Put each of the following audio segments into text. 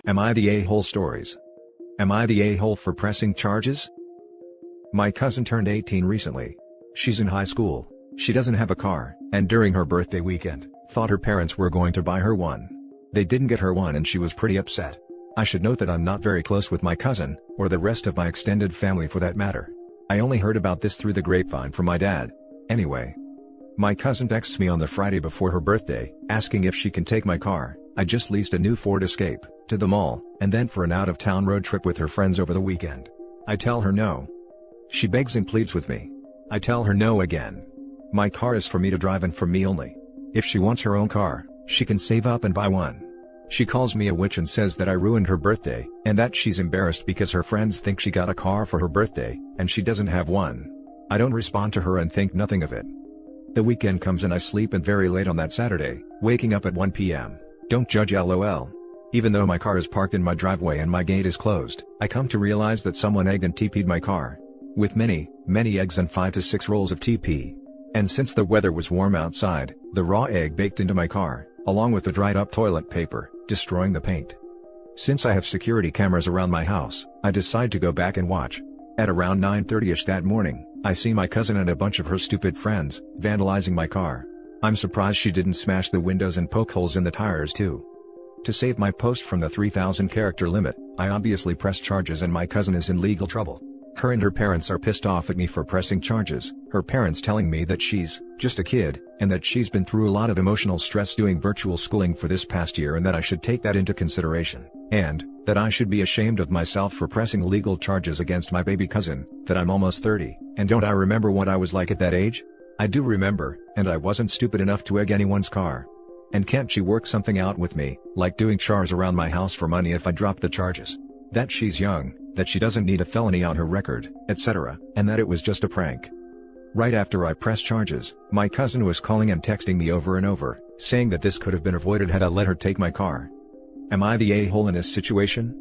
Am I the a-hole stories? Am I the a-hole for pressing charges? My cousin turned 18 recently. She's in high school, she doesn't have a car, and during her birthday weekend, thought her parents were going to buy her one. They didn't get her one and she was pretty upset. I should note that I'm not very close with my cousin, or the rest of my extended family for that matter. I only heard about this through the grapevine from my dad. Anyway, my cousin texts me on the Friday before her birthday, asking if she can take my car. I just leased a new Ford Escape, to the mall, and then for an out-of-town road trip with her friends over the weekend. I tell her no. She begs and pleads with me. I tell her no again. My car is for me to drive and for me only. If she wants her own car, she can save up and buy one. She calls me a witch and says that I ruined her birthday, and that she's embarrassed because her friends think she got a car for her birthday, and she doesn't have one. I don't respond to her and think nothing of it. The weekend comes and I sleep in very late on that Saturday, waking up at 1 p.m. Don't judge LOL. Even though my car is parked in my driveway and my gate is closed, I come to realize that someone egged and TP'd my car. With many eggs and 5 to 6 rolls of TP. And since the weather was warm outside, the raw egg baked into my car, along with the dried up toilet paper, destroying the paint. Since I have security cameras around my house, I decide to go back and watch. At around 9:30ish that morning, I see my cousin and a bunch of her stupid friends, vandalizing my car. I'm surprised she didn't smash the windows and poke holes in the tires too. To save my post from the 3,000 character limit, I obviously press charges and my cousin is in legal trouble. Her and her parents are pissed off at me for pressing charges, her parents telling me that she's just a kid, and that she's been through a lot of emotional stress doing virtual schooling for this past year and that I should take that into consideration, and that I should be ashamed of myself for pressing legal charges against my baby cousin, that I'm almost 30, and don't I remember what I was like at that age? I do remember, and I wasn't stupid enough to egg anyone's car. And can't she work something out with me, like doing chores around my house for money if I drop the charges? That she's young, that she doesn't need a felony on her record, etc., and that it was just a prank. Right after I press charges, my cousin was calling and texting me over and over, saying that this could have been avoided had I let her take my car. Am I the a-hole in this situation?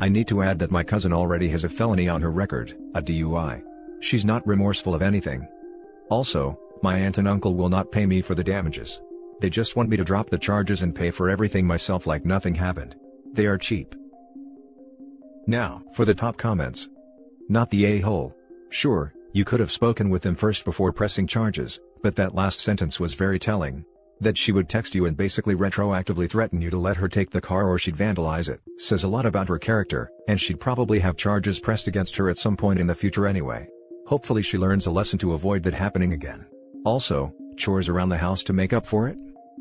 I need to add that my cousin already has a felony on her record, a DUI. She's not remorseful of anything. Also, my aunt and uncle will not pay me for the damages. They just want me to drop the charges and pay for everything myself like nothing happened. They are cheap. Now, for the top comments. Not the a-hole. Sure, you could have spoken with them first before pressing charges, but that last sentence was very telling. That she would text you and basically retroactively threaten you to let her take the car or she'd vandalize it, says a lot about her character, and she'd probably have charges pressed against her at some point in the future anyway. Hopefully she learns a lesson to avoid that happening again. Also, chores around the house to make up for it?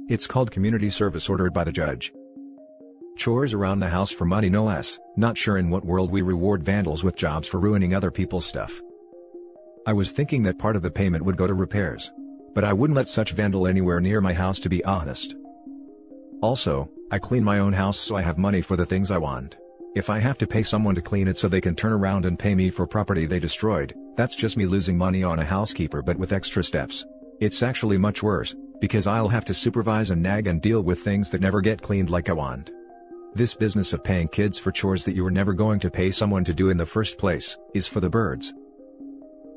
It's called community service ordered by the judge. Chores around the house for money no less. Not sure in what world we reward vandals with jobs for ruining other people's stuff. I was thinking that part of the payment would go to repairs. But I wouldn't let such vandal anywhere near my house to be honest. Also, I clean my own house so I have money for the things I want. If I have to pay someone to clean it so they can turn around and pay me for property they destroyed, that's just me losing money on a housekeeper but with extra steps. It's actually much worse, because I'll have to supervise and nag and deal with things that never get cleaned like I want. This business of paying kids for chores that you were never going to pay someone to do in the first place, is for the birds.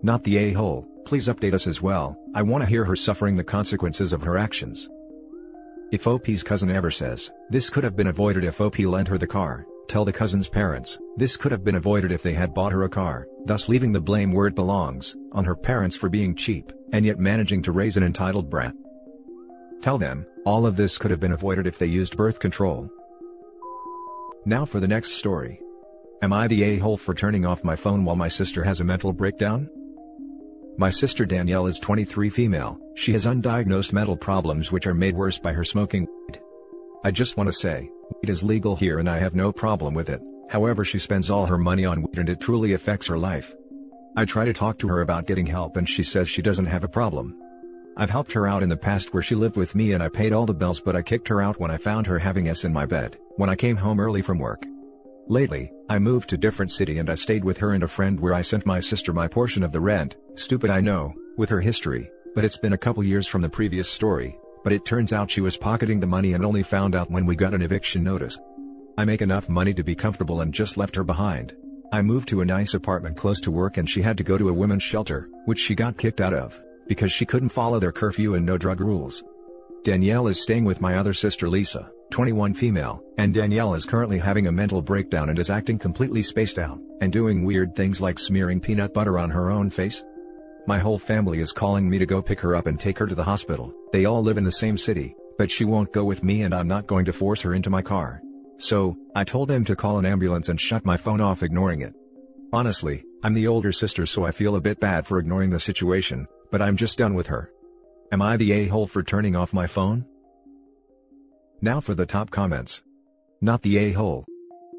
Not the a-hole, please update us as well, I want to hear her suffering the consequences of her actions. If OP's cousin ever says, this could have been avoided if OP lent her the car, tell the cousin's parents, this could have been avoided if they had bought her a car, thus leaving the blame where it belongs, on her parents for being cheap, and yet managing to raise an entitled brat. Tell them, all of this could have been avoided if they used birth control. Now for the next story. Am I the a-hole for turning off my phone while my sister has a mental breakdown? My sister Danielle is 23, female, she has undiagnosed mental problems which are made worse by her smoking weed. I just want to say, weed is legal here and I have no problem with it, however she spends all her money on weed and it truly affects her life. I try to talk to her about getting help and she says she doesn't have a problem. I've helped her out in the past where she lived with me and I paid all the bills but I kicked her out when I found her having S in my bed, when I came home early from work. Lately, I moved to different city and I stayed with her and a friend where I sent my sister my portion of the rent, stupid I know, with her history, but it's been a couple years from the previous story, but it turns out she was pocketing the money and only found out when we got an eviction notice. I make enough money to be comfortable and just left her behind. I moved to a nice apartment close to work and she had to go to a women's shelter, which she got kicked out of, because she couldn't follow their curfew and no drug rules. Danielle is staying with my other sister Lisa, 21 female, and Danielle is currently having a mental breakdown and is acting completely spaced out, and doing weird things like smearing peanut butter on her own face. My whole family is calling me to go pick her up and take her to the hospital. They all live in the same city, but she won't go with me and I'm not going to force her into my car. So, I told them to call an ambulance and shut my phone off, ignoring it. Honestly, I'm the older sister, so I feel a bit bad for ignoring the situation, but I'm just done with her. Am I the a-hole for turning off my phone? Now for the top comments. Not the a-hole.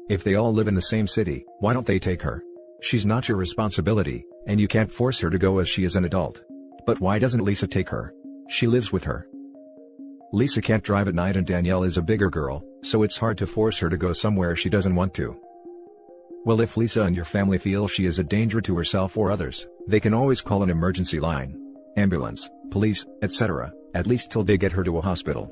If they all live in the same city, why don't they take her? She's not your responsibility, and you can't force her to go as she is an adult. But why doesn't Lisa take her? She lives with her. Lisa can't drive at night and Danielle is a bigger girl, so it's hard to force her to go somewhere she doesn't want to. Well, if Lisa and your family feel she is a danger to herself or others, they can always call an emergency line, ambulance, police, etc., at least till they get her to a hospital.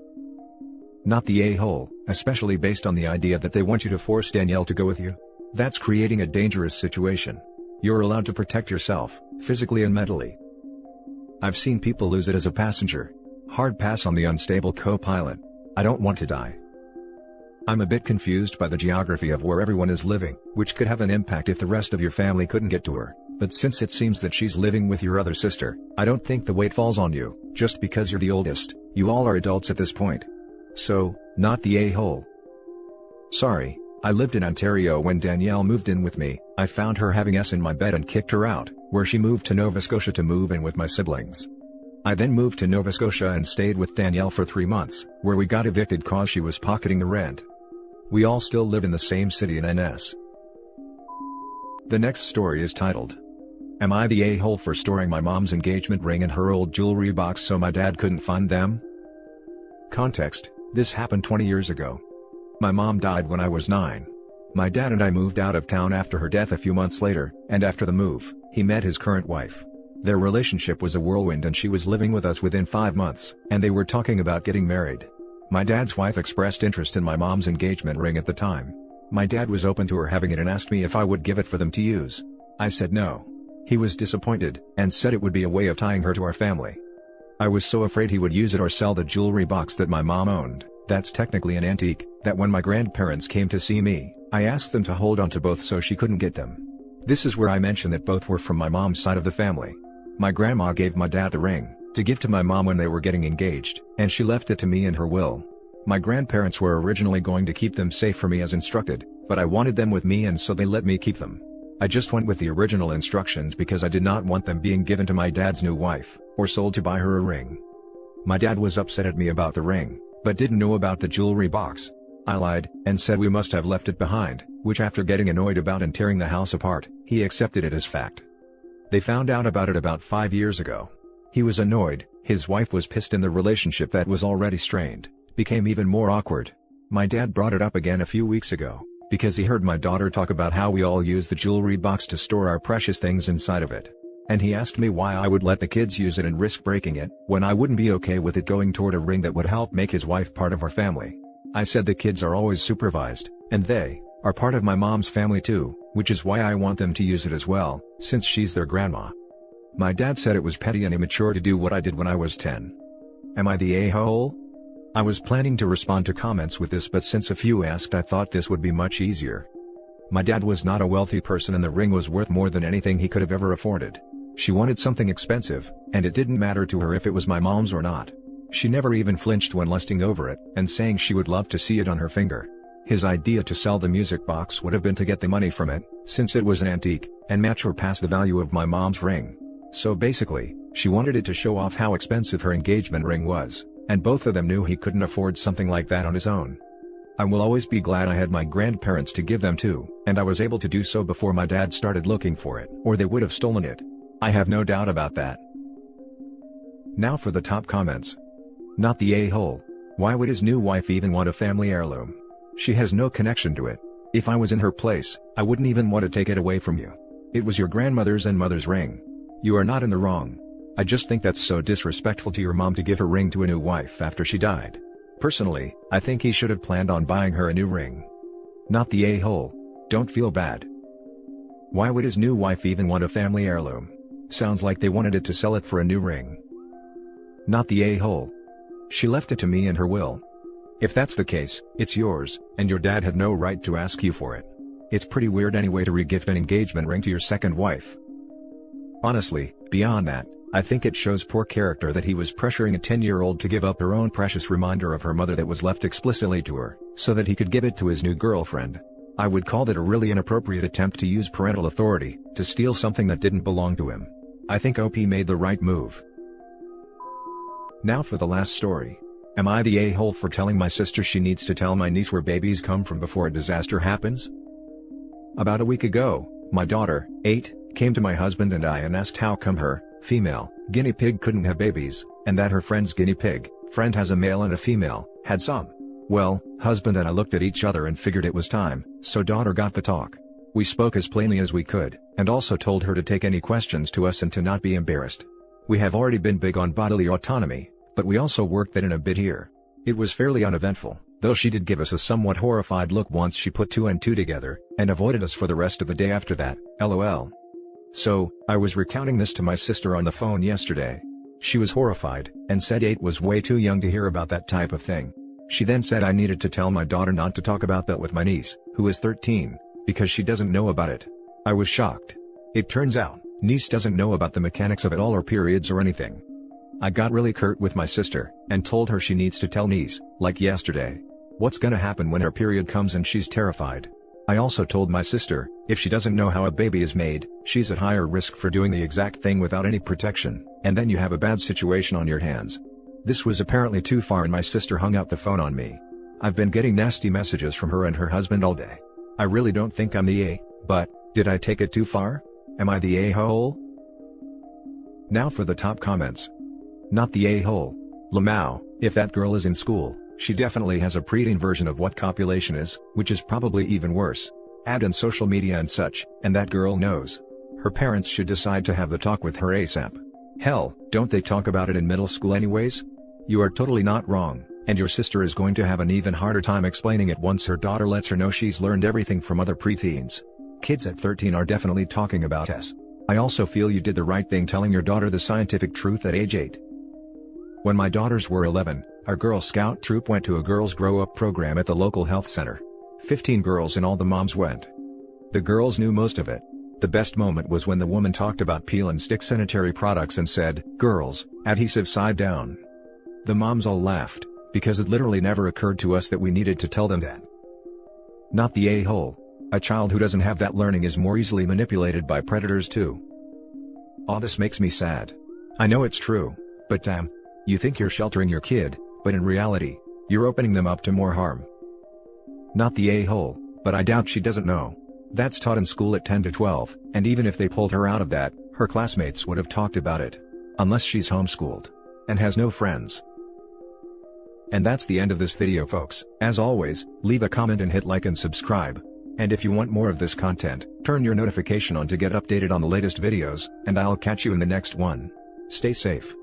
Not the a-hole, especially based on the idea that they want you to force Danielle to go with you. That's creating a dangerous situation. You're allowed to protect yourself, physically and mentally. I've seen people lose it as a passenger. Hard pass on the unstable co-pilot. I don't want to die. I'm a bit confused by the geography of where everyone is living, which could have an impact if the rest of your family couldn't get to her, but since it seems that she's living with your other sister, I don't think the weight falls on you, just because you're the oldest. You all are adults at this point. So, not the a-hole. Sorry, I lived in Ontario when Danielle moved in with me. I found her having S in my bed and kicked her out, where she moved to Nova Scotia to move in with my siblings. I then moved to Nova Scotia and stayed with Danielle for 3 months, where we got evicted cause she was pocketing the rent. We all still live in the same city in NS. The next story is titled, Am I the a-hole for storing my mom's engagement ring and her old jewelry box so my dad couldn't find them? Context: this happened 20 years ago. My mom died when I was 9. My dad and I moved out of town after her death a few months later, and after the move, he met his current wife. Their relationship was a whirlwind and she was living with us within 5 months, and they were talking about getting married. My dad's wife expressed interest in my mom's engagement ring at the time. My dad was open to her having it and asked me if I would give it for them to use. I said no. He was disappointed, and said it would be a way of tying her to our family. I was so afraid he would use it or sell the jewelry box that my mom owned, that's technically an antique, that when my grandparents came to see me, I asked them to hold on to both so she couldn't get them. This is where I mentioned that both were from my mom's side of the family. My grandma gave my dad the ring, to give to my mom when they were getting engaged, and she left it to me in her will. My grandparents were originally going to keep them safe for me as instructed, but I wanted them with me and so they let me keep them. I just went with the original instructions because I did not want them being given to my dad's new wife, or sold to buy her a ring. My dad was upset at me about the ring, but didn't know about the jewelry box. I lied, and said we must have left it behind, which after getting annoyed about and tearing the house apart, he accepted it as fact. They found out about it about 5 years ago. He was annoyed, his wife was pissed, and the relationship that was already strained became even more awkward. My dad brought it up again a few weeks ago, because he heard my daughter talk about how we all use the jewelry box to store our precious things inside of it. And he asked me why I would let the kids use it and risk breaking it, when I wouldn't be okay with it going toward a ring that would help make his wife part of our family. I said the kids are always supervised, and they are part of my mom's family too, which is why I want them to use it as well, since she's their grandma. My dad said it was petty and immature to do what I did when I was 10. Am I the a-hole? I was planning to respond to comments with this, but since a few asked, I thought this would be much easier. My dad was not a wealthy person and the ring was worth more than anything he could have ever afforded. She wanted something expensive, and it didn't matter to her if it was my mom's or not. She never even flinched when lusting over it, and saying she would love to see it on her finger. His idea to sell the music box would have been to get the money from it, since it was an antique, and match or pass the value of my mom's ring. So basically, she wanted it to show off how expensive her engagement ring was, and both of them knew he couldn't afford something like that on his own. I will always be glad I had my grandparents to give them to, and I was able to do so before my dad started looking for it, or they would have stolen it. I have no doubt about that. Now for the top comments. Not the a-hole. Why would his new wife even want a family heirloom? She has no connection to it. If I was in her place, I wouldn't even want to take it away from you. It was your grandmother's and mother's ring. You are not in the wrong. I just think that's so disrespectful to your mom to give her ring to a new wife after she died. Personally, I think he should have planned on buying her a new ring. Not the a-hole. Don't feel bad. Why would his new wife even want a family heirloom? Sounds like they wanted it to sell it for a new ring. Not the a-hole. She left it to me in her will. If that's the case, it's yours, and your dad had no right to ask you for it. It's pretty weird anyway to re-gift an engagement ring to your second wife. Honestly, beyond that, I think it shows poor character that he was pressuring a 10-year-old to give up her own precious reminder of her mother that was left explicitly to her, so that he could give it to his new girlfriend. I would call that a really inappropriate attempt to use parental authority to steal something that didn't belong to him. I think OP made the right move. Now for the last story. Am I the a-hole for telling my sister she needs to tell my niece where babies come from before a disaster happens? About a week ago, my daughter, 8, came to my husband and I and asked how come her, female, guinea pig couldn't have babies, and that her friend's guinea pig, friend has a male and a female, had some. Well, husband and I looked at each other and figured it was time, so daughter got the talk. We spoke as plainly as we could, and also told her to take any questions to us and to not be embarrassed. We have already been big on bodily autonomy, but we also worked that in a bit here. It was fairly uneventful, though she did give us a somewhat horrified look once she put 2 and 2 together, and avoided us for the rest of the day after that, lol. So, I was recounting this to my sister on the phone yesterday. She was horrified, and said 8 was way too young to hear about that type of thing. She then said I needed to tell my daughter not to talk about that with my niece, who is 13, because she doesn't know about it. I was shocked. It turns out, niece doesn't know about the mechanics of it all or periods or anything. I got really curt with my sister, and told her she needs to tell niece, like yesterday. What's gonna happen when her period comes and she's terrified? I also told my sister, if she doesn't know how a baby is made, she's at higher risk for doing the exact thing without any protection, and then you have a bad situation on your hands. This was apparently too far and my sister hung up the phone on me. I've been getting nasty messages from her and her husband all day. I really don't think I'm the but, did I take it too far? Am I the a-hole? Now for the top comments. Not the a-hole. Lamau, if that girl is in school, she definitely has a preteen version of what copulation is, which is probably even worse. Add in social media and such, and that girl knows. Her parents should decide to have the talk with her ASAP. Hell, don't they talk about it in middle school anyways? You are totally not wrong, and your sister is going to have an even harder time explaining it once her daughter lets her know she's learned everything from other preteens. Kids at 13 are definitely talking about us. I also feel you did the right thing telling your daughter the scientific truth at age 8. When my daughters were 11, our Girl Scout troop went to a girls' grow-up program at the local health center. 15 girls and all the moms went. The girls knew most of it. The best moment was when the woman talked about peel and stick sanitary products and said, "Girls, adhesive side down." The moms all laughed, because it literally never occurred to us that we needed to tell them that. Not the a-hole. A child who doesn't have that learning is more easily manipulated by predators too. Aw, this makes me sad. I know it's true, but damn. You think you're sheltering your kid, but in reality, you're opening them up to more harm. Not the a-hole, but I doubt she doesn't know. That's taught in school at 10 to 12, and even if they pulled her out of that, her classmates would have talked about it. Unless she's homeschooled. And has no friends. And that's the end of this video, folks. As always, leave a comment and hit like and subscribe. And if you want more of this content, turn your notification on to get updated on the latest videos, and I'll catch you in the next one. Stay safe.